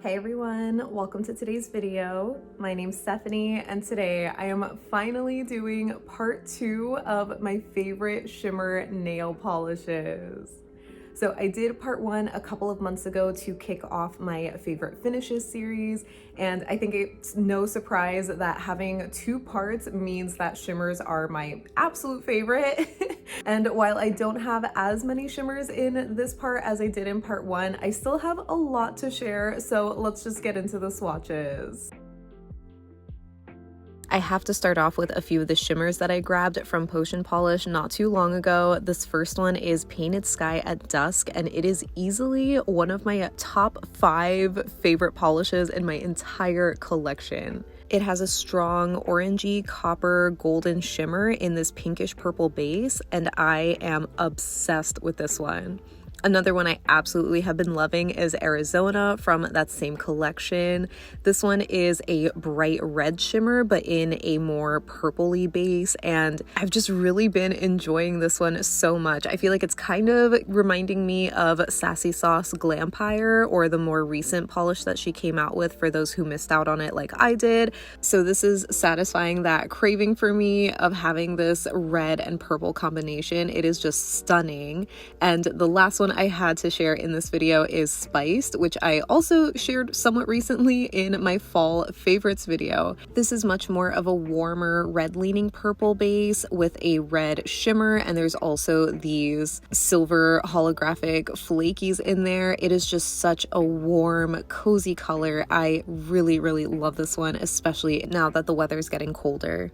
Hey everyone, welcome to today's video. My name's Stephanie and today I am finally doing part 2 of my favorite shimmer nail polishes. So I did part 1 a couple of months ago to kick off my favorite finishes series, and I think it's no surprise that having 2 parts means that shimmers are my absolute favorite. And while I don't have as many shimmers in this part as I did in part 1, I still have a lot to share, so let's just get into the swatches. I have to start off with a few of the shimmers that I grabbed from Potion Polish not too long ago. This first one is Painted Sky at Dusk, and it is easily one of my top 5 favorite polishes in my entire collection. It has a strong orangey copper golden shimmer in this pinkish purple base, and I am obsessed with this one. Another one I absolutely have been loving is Arizona from that same collection. This one is a bright red shimmer, but in a more purpley base, and I've just really been enjoying this one so much. I feel like it's kind of reminding me of Sassy Sauce Glampire, or the more recent polish that she came out with for those who missed out on it like I did. So this is satisfying that craving for me of having this red and purple combination. It is just stunning. And the last one I had to share in this video is Spiced, which I also shared somewhat recently in my fall favorites video. This is much more of a warmer red leaning purple base with a red shimmer, and there's also these silver holographic flakies in there. It is just such a warm, cozy color. I really love this one, especially now that the weather is getting colder.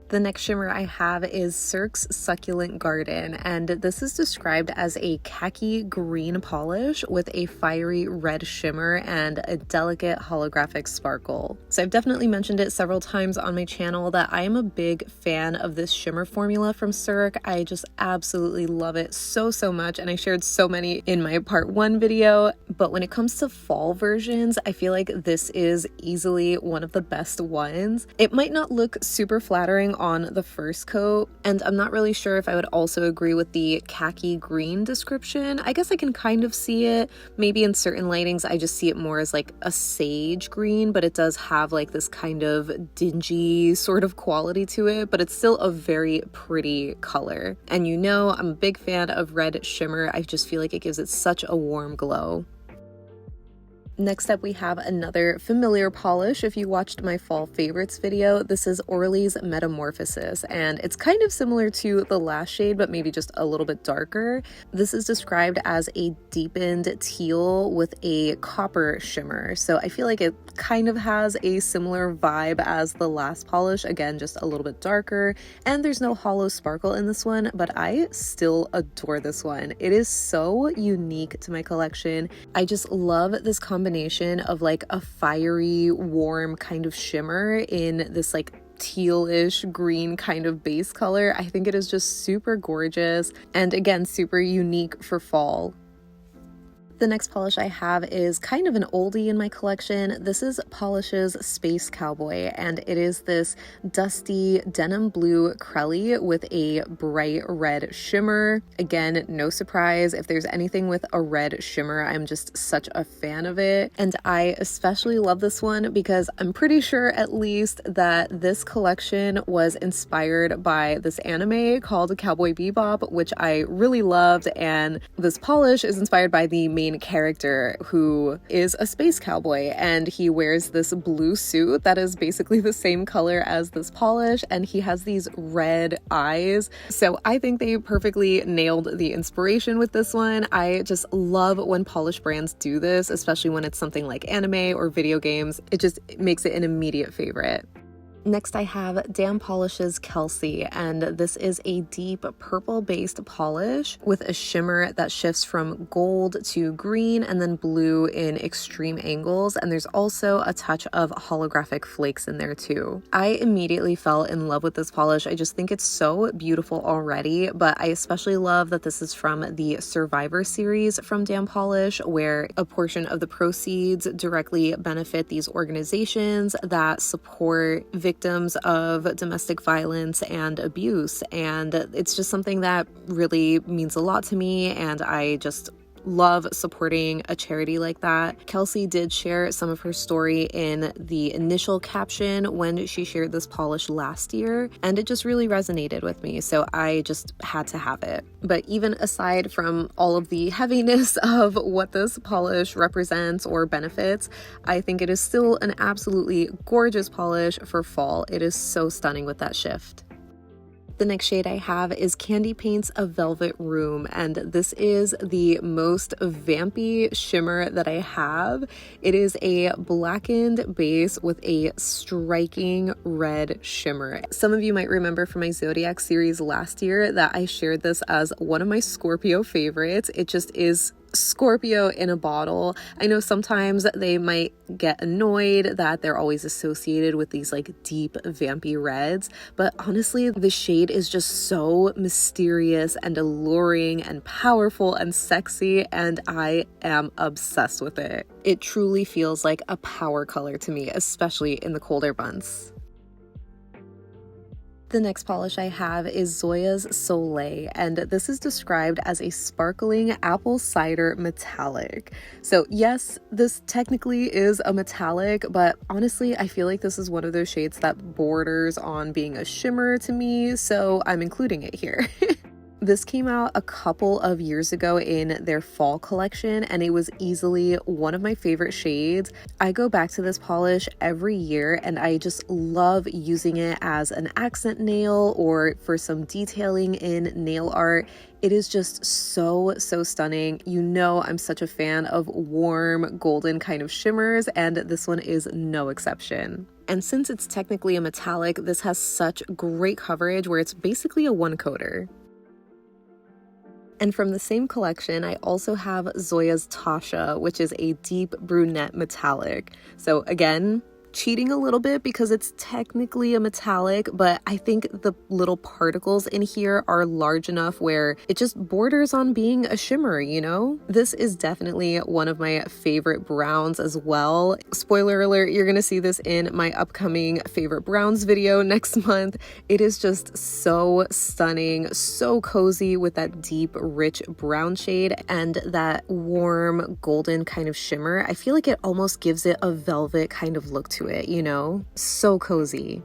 The next shimmer I have is Cirque's Succulent Garden, and this is described as a khaki green polish with a fiery red shimmer and a delicate holographic sparkle. So I've definitely mentioned it several times on my channel that I am a big fan of this shimmer formula from Cirque. I just absolutely love it so much, and I shared so many in my part 1 video. But when it comes to fall versions, I feel like this is easily one of the best ones. It might not look super flattering on the first coat, and I'm not really sure if I would also agree with the khaki green description. I guess I can kind of see it. Maybe in certain lightings I just see it more as like a sage green, but it does have like this kind of dingy sort of quality to it, but it's still a very pretty color. And you know, I'm a big fan of red shimmer. I just feel like it gives it such a warm glow. Next up, we have another familiar polish. If you watched my fall favorites video, this is Orly's Metamorphosis, and it's kind of similar to the last shade, but maybe just a little bit darker. This is described as a deepened teal with a copper shimmer, so I feel like it kind of has a similar vibe as the last polish, again, just a little bit darker, and there's no hollow sparkle in this one, but I still adore this one. It is so unique to my collection. I just love this combination of like a fiery, warm kind of shimmer in this like tealish green kind of base color. I think it is just super gorgeous, and again, super unique for fall. The next polish I have is kind of an oldie in my collection. This is Polish's Space Cowboy, and it is this dusty denim blue crelly with a bright red shimmer. Again, no surprise, if there's anything with a red shimmer, I'm just such a fan of it. And I especially love this one because I'm pretty sure at least that this collection was inspired by this anime called Cowboy Bebop, which I really loved, and this polish is inspired by the main character, who is a space cowboy, and he wears this blue suit that is basically the same color as this polish, and he has these red eyes. So I think they perfectly nailed the inspiration with this one. I just love when polish brands do this, especially when it's something like anime or video games. It just makes it an immediate favorite. Next, I have Dan Polish's Kelsea, and this is a deep purple-based polish with a shimmer that shifts from gold to green and then blue in extreme angles, and there's also a touch of holographic flakes in there too. I immediately fell in love with this polish. I just think it's so beautiful already, but I especially love that this is from the Survivor series from Dan Polish, where a portion of the proceeds directly benefit these organizations that support victims of domestic violence and abuse, and it's just something that really means a lot to me, and I just love supporting a charity like that. Kelsea did share some of her story in the initial caption when she shared this polish last year, and it just really resonated with me, so I just had to have it. But even aside from all of the heaviness of what this polish represents or benefits, I think it is still an absolutely gorgeous polish for fall. It is so stunning with that shift. The next shade I have is Candy Paint's A Velvet Room, and this is the most vampy shimmer that I have. It is a blackened base with a striking red shimmer. Some of you might remember from my Zodiac series last year that I shared this as one of my Scorpio favorites. It just is Scorpio in a bottle. I know sometimes they might get annoyed that they're always associated with these like deep vampy reds, but honestly the shade is just so mysterious and alluring and powerful and sexy, and I am obsessed with it. It truly feels like a power color to me, especially in the colder months. The next polish I have is Zoya Soleil, and this is described as a sparkling apple cider metallic. So yes, this technically is a metallic, but honestly, I feel like this is one of those shades that borders on being a shimmer to me, so I'm including it here. This came out a couple of years ago in their fall collection, and it was easily one of my favorite shades. I go back to this polish every year, and I just love using it as an accent nail or for some detailing in nail art. It is just so stunning. You know I'm such a fan of warm golden kind of shimmers, and this one is no exception. And since it's technically a metallic, this has such great coverage where it's basically a one-coater. And from the same collection, I also have Zoya's Tasha, which is a deep brunette metallic. So again, cheating a little bit because it's technically a metallic, but I think the little particles in here are large enough where it just borders on being a shimmer, you know? This is definitely one of my favorite browns as well. Spoiler alert, you're gonna see this in my upcoming favorite browns video next month. It is just so stunning, so cozy with that deep, rich brown shade and that warm golden kind of shimmer. I feel like it almost gives it a velvet kind of look to it, you know? So cozy.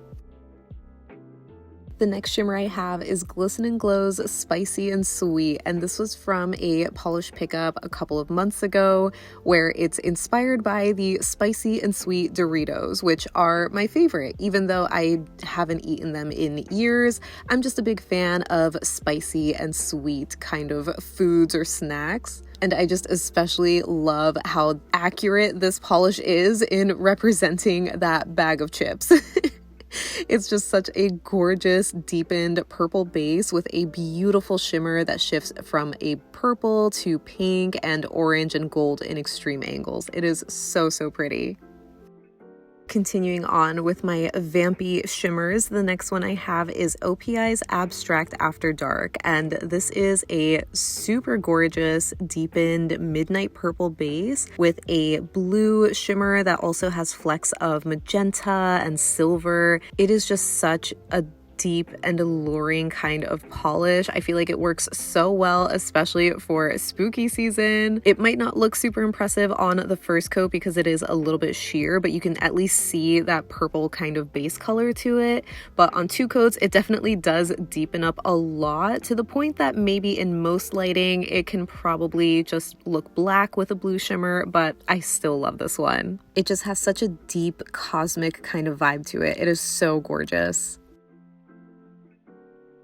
The next shimmer I have is Glisten and Glow's Spicy and Sweet, and this was from a Polish pickup a couple of months ago where it's inspired by the spicy and sweet Doritos, which are my favorite. Even though I haven't eaten them in years, I'm just a big fan of spicy and sweet kind of foods or snacks. And I just especially love how accurate this polish is in representing that bag of chips. It's just such a gorgeous deepened purple base with a beautiful shimmer that shifts from a purple to pink and orange and gold in extreme angles. It is so pretty. Continuing on with my vampy shimmers, the next one I have is OPI's Abstract After Dark, and this is a super gorgeous deepened midnight purple base with a blue shimmer that also has flecks of magenta and silver. It is just such a deep and alluring kind of polish. I feel like it works so well, especially for spooky season. It might not look super impressive on the first coat because it is a little bit sheer, but you can at least see that purple kind of base color to it. But on 2 coats, it definitely does deepen up a lot to the point that maybe in most lighting, it can probably just look black with a blue shimmer, but I still love this one. It just has such a deep cosmic kind of vibe to it. It is so gorgeous.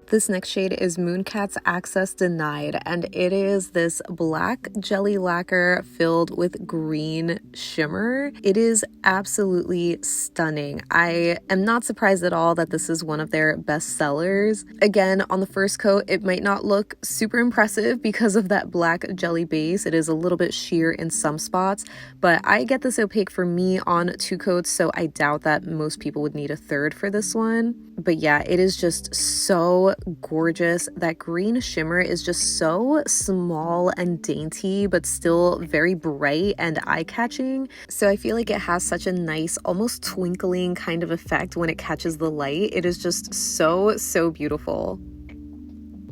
This next shade is Mooncat's Access Denied, and it is this black jelly lacquer filled with green shimmer. It is absolutely stunning. I am not surprised at all that this is one of their best sellers. Again, on the first coat, it might not look super impressive because of that black jelly base. It is a little bit sheer in some spots, but I get this opaque for me on 2 coats, so I doubt that most people would need a third for this one. But yeah, it is just so gorgeous. That green shimmer is just so small and dainty, but still very bright and eye-catching. So I feel like it has such a nice, almost twinkling kind of effect when it catches the light. It is just so beautiful.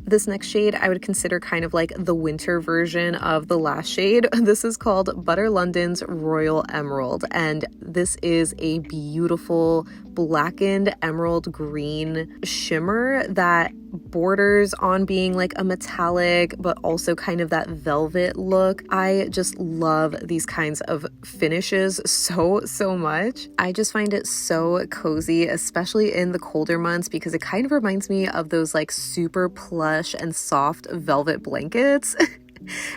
This next shade I would consider kind of like the winter version of the last shade. This is called Butter London's Royal Emerald, and this is a beautiful blackened emerald green shimmer that borders on being like a metallic but also kind of that velvet look. I just love these kinds of finishes so much. I just find it so cozy, especially in the colder months, because it kind of reminds me of those like super plush and soft velvet blankets.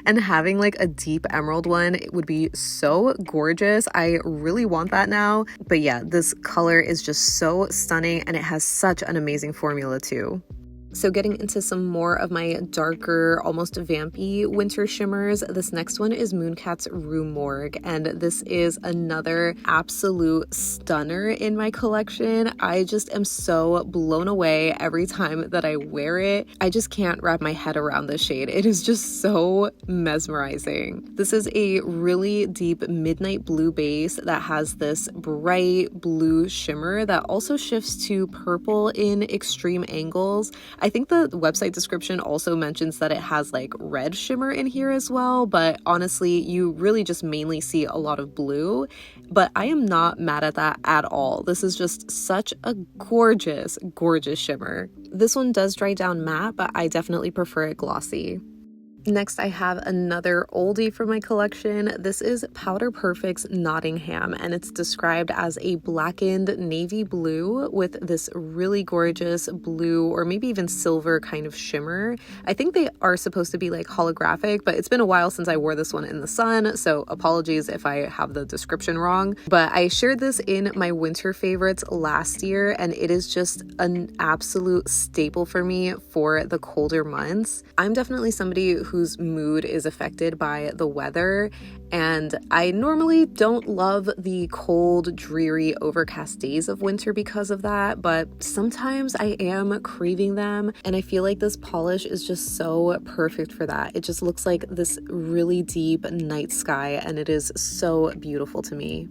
And having like a deep emerald one, it would be so gorgeous. I really want that now. But yeah, this color is just so stunning and it has such an amazing formula too. So getting into some more of my darker, almost vampy winter shimmers, this next one is Mooncat Rue Morgue, and this is another absolute stunner in my collection. I just am so blown away every time that I wear it. I just can't wrap my head around this shade. It is just so mesmerizing. This is a really deep midnight blue base that has this bright blue shimmer that also shifts to purple in extreme angles. I think the website description also mentions that it has like red shimmer in here as well, but honestly, you really just mainly see a lot of blue, but I am not mad at that at all. This is just such a gorgeous shimmer. This one does dry down matte, but I definitely prefer it glossy. Next, I have another oldie from my collection. This is Powder Perfect's Nottingham, and it's described as a blackened navy blue with this really gorgeous blue or maybe even silver kind of shimmer. I think they are supposed to be like holographic, but it's been a while since I wore this one in the sun, so apologies if I have the description wrong. But I shared this in my winter favorites last year, and it is just an absolute staple for me for the colder months. I'm definitely somebody whose mood is affected by the weather, and I normally don't love the cold, dreary, overcast days of winter because of that, but sometimes I am craving them, and I feel like this polish is just so perfect for that. It just looks like this really deep night sky, and it is so beautiful to me.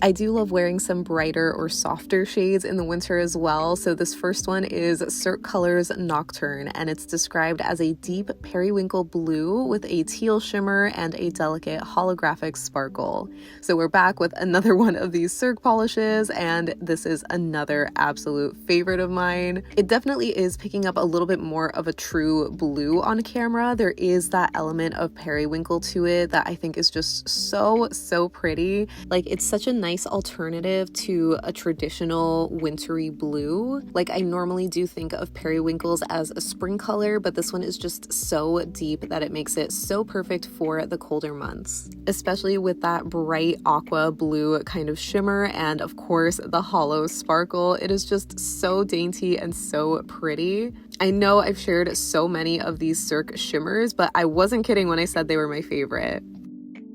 I do love wearing some brighter or softer shades in the winter as well. So this first one is Cirque Nocturne, and it's described as a deep periwinkle blue with a teal shimmer and a delicate holographic sparkle. So we're back with another one of these Cirque polishes, and this is another absolute favorite of mine. It definitely is picking up a little bit more of a true blue on camera. There is that element of periwinkle to it that I think is just so pretty. Like, it's such a nice alternative to a traditional wintry blue. Like, I normally do think of periwinkles as a spring color, but this one is just so deep that it makes it so perfect for the colder months, especially with that bright aqua blue kind of shimmer and of course the hollow sparkle. It is just so dainty and so pretty. I know I've shared so many of these Cirque shimmers, but I wasn't kidding when I said they were my favorite.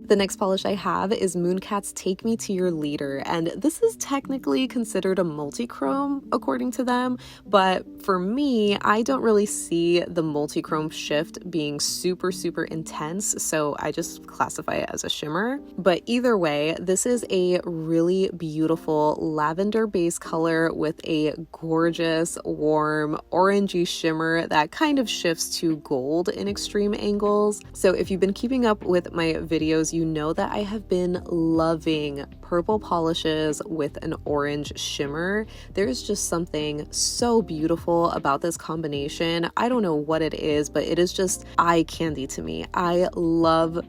The next polish I have is Mooncat's Take Me to Your Leader, and this is technically considered a multi-chrome according to them, but for me, I don't really see the multi-chrome shift being super intense, so I just classify it as a shimmer. But either way, this is a really beautiful lavender base color with a gorgeous, warm, orangey shimmer that kind of shifts to gold in extreme angles. So if you've been keeping up with my videos, you know that I have been loving purple polishes with an orange shimmer. There's just something so beautiful about this combination. I don't know what it is, but it is just eye candy to me. I love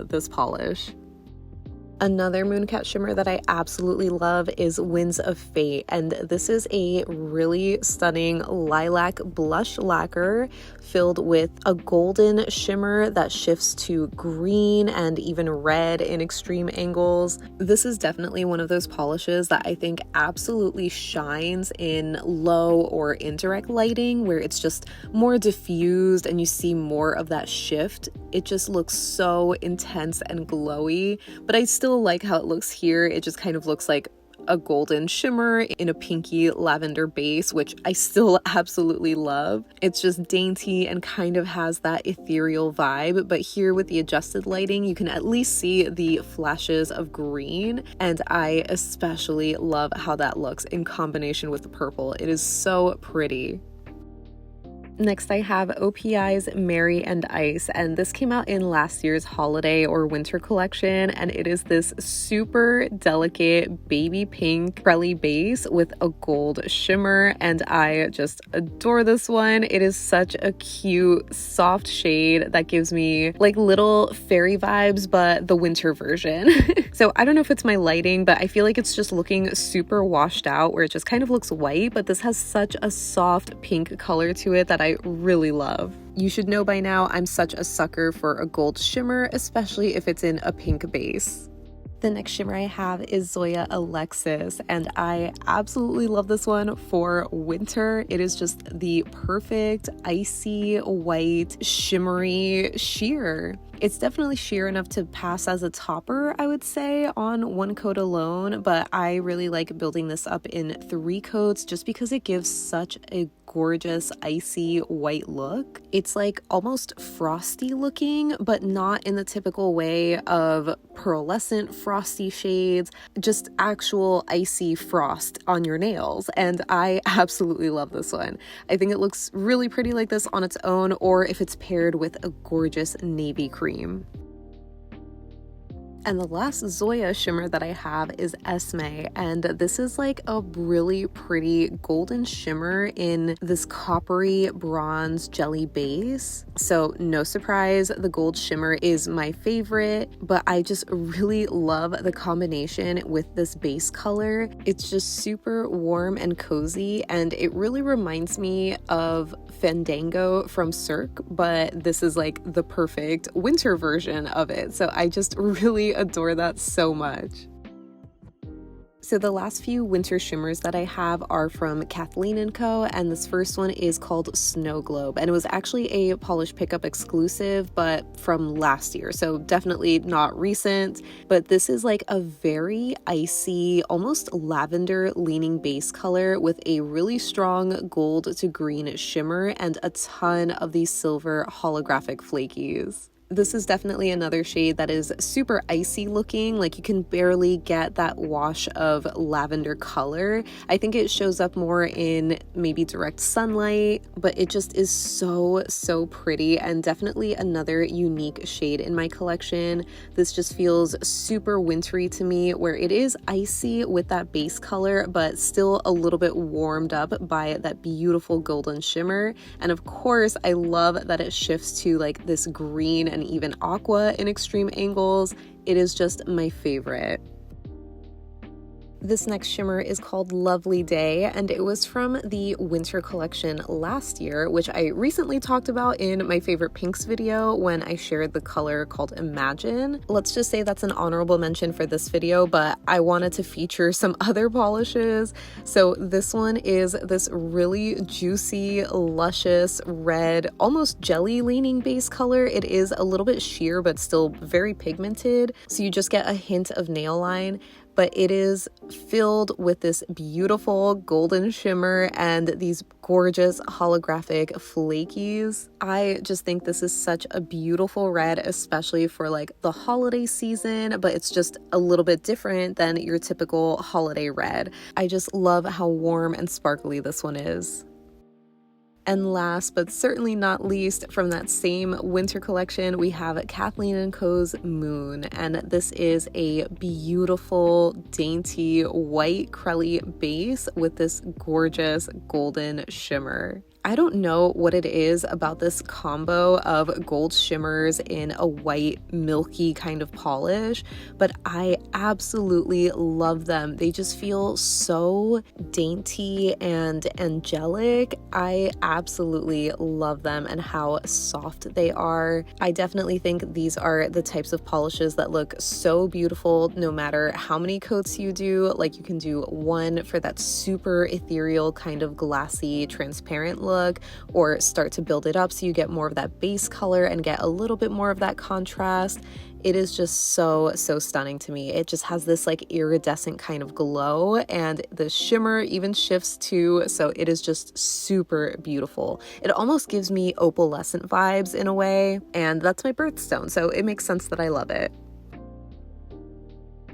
this polish. Another Mooncat shimmer that I absolutely love is Winds of Fate, and this is a really stunning lilac blush lacquer filled with a golden shimmer that shifts to green and even red in extreme angles. This is definitely one of those polishes that I think absolutely shines in low or indirect lighting where it's just more diffused and you see more of that shift. It just looks so intense and glowy, but I still like how it looks here. It just kind of looks like a golden shimmer in a pinky lavender base, which I still absolutely love. It's just dainty and kind of has that ethereal vibe, but here with the adjusted lighting, you can at least see the flashes of green, and I especially love how that looks in combination with the purple. It is so pretty. Next, I have OPI's Merry Ice, and this came out in last year's holiday or winter collection, and it is this super delicate baby pink Prelly base with a gold shimmer, and I just adore this one. It is such a cute, soft shade that gives me like little fairy vibes, but the winter version. So I don't know if it's my lighting, but I feel like it's just looking super washed out where it just kind of looks white, but this has such a soft pink color to it that I really love. You should know by now I'm such a sucker for a gold shimmer, especially if it's in a pink base. The next shimmer I have is Zoya Alexis, and I absolutely love this one for winter. It is just the perfect icy white shimmery sheer. It's definitely sheer enough to pass as a topper, I would say, on one coat alone, but I really like building this up in 3 coats just because it gives such a gorgeous icy white look. It's like almost frosty looking, but not in the typical way of pearlescent frosty shades, just actual icy frost on your nails. And I absolutely love this one. I think it looks really pretty like this on its own, or if it's paired with a gorgeous navy cream. And the last Zoya shimmer that I have is Esme, and this is like a really pretty golden shimmer in this coppery bronze jelly base. So no surprise, the gold shimmer is my favorite, but I just really love the combination with this base color. It's just super warm and cozy, and it really reminds me of Fandango from Cirque, but this is like the perfect winter version of it. So I just really adore that so much. So the last few winter shimmers that I have are from Kathleen Co, and this first one is called Snow Globe, and it was actually a Polish pickup exclusive, but from last year, so definitely not recent. But this is like a very icy, almost lavender leaning base color with a really strong gold to green shimmer and a ton of these silver holographic flakies. This is definitely another shade that is super icy looking, like you can barely get that wash of lavender color. I think it shows up more in maybe direct sunlight, but it just is so pretty, and definitely another unique shade in my collection. This just feels super wintry to me, where it is icy with that base color, but still a little bit warmed up by that beautiful golden shimmer. And of course, I love that it shifts to like this green and even aqua in extreme angles. It is just my favorite. This next shimmer is called Lovely Day, and it was from the winter collection last year, which I recently talked about in my favorite pinks video when I shared the color called Imagine. Let's just say that's an honorable mention for this video, but I wanted to feature some other polishes. So this one is this really juicy, luscious red, almost jelly leaning base color. It is a little bit sheer, but still very pigmented, so you just get a hint of nail line. But it is filled with this beautiful golden shimmer and these gorgeous holographic flakies. I just think this is such a beautiful red, especially for like the holiday season, but it's just a little bit different than your typical holiday red. I just love how warm and sparkly this one is. And last but certainly not least, from that same winter collection, we have Kathleen Co's Moon, and this is a beautiful, dainty, white crelly base with this gorgeous golden shimmer. I don't know what it is about this combo of gold shimmers in a white, milky kind of polish, but I absolutely love them. They just feel so dainty and angelic. I absolutely love them and how soft they are. I definitely think these are the types of polishes that look so beautiful no matter how many coats you do. Like you can do one for that super ethereal kind of glassy, transparent look, or start to build it up so you get more of that base color and get a little bit more of that contrast. It is just so stunning to me. It just has this like iridescent kind of glow, and the shimmer even shifts too, so it is just super beautiful. It almost gives me opalescent vibes in a way, and that's my birthstone, so it makes sense that I love it.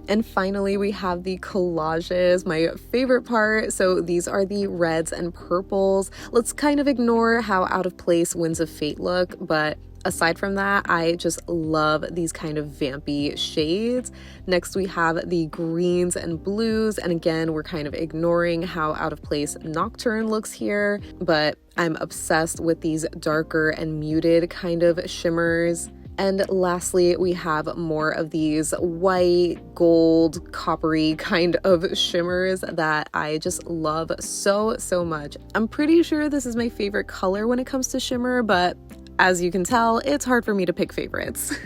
And finally, we have the collages, my favorite part. So these are the reds and purples. Let's kind of ignore how out of place Winds of Fate look, but aside from that, I just love these kind of vampy shades. Next, we have the greens and blues. And again, we're kind of ignoring how out of place Nocturne looks here, but I'm obsessed with these darker and muted kind of shimmers. And lastly, we have more of these white, gold, coppery kind of shimmers that I just love so, so much. I'm pretty sure this is my favorite color when it comes to shimmer, but as you can tell, it's hard for me to pick favorites.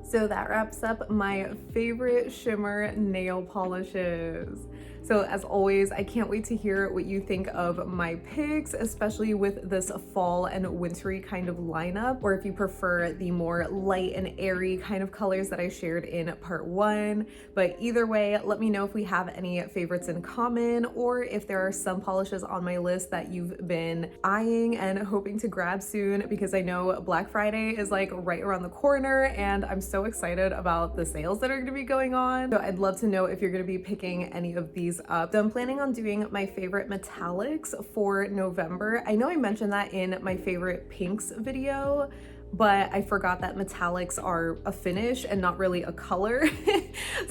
So that wraps up my favorite shimmer nail polishes. So as always, I can't wait to hear what you think of my picks, especially with this fall and wintry kind of lineup, or if you prefer the more light and airy kind of colors that I shared in part 1. But either way, let me know if we have any favorites in common, or if there are some polishes on my list that you've been eyeing and hoping to grab soon, because I know Black Friday is like right around the corner and I'm so excited about the sales that are going to be going on. So I'd love to know if you're going to be picking any of these up. So I'm planning on doing my favorite metallics for November. I know I mentioned that in my favorite pinks video, but I forgot that metallics are a finish and not really a color.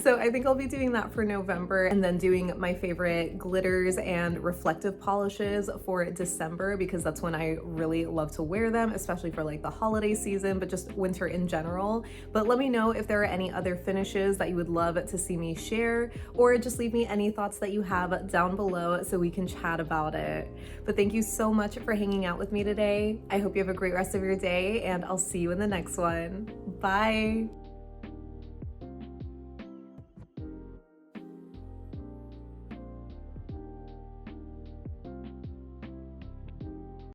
So I think I'll be doing that for November, and then doing my favorite glitters and reflective polishes for December, because that's when I really love to wear them, especially for like the holiday season, but just winter in general. But let me know if there are any other finishes that you would love to see me share, or just leave me any thoughts that you have down below so we can chat about it. But thank you so much for hanging out with me today. I hope you have a great rest of your day, and I'll see you in the next one. Bye.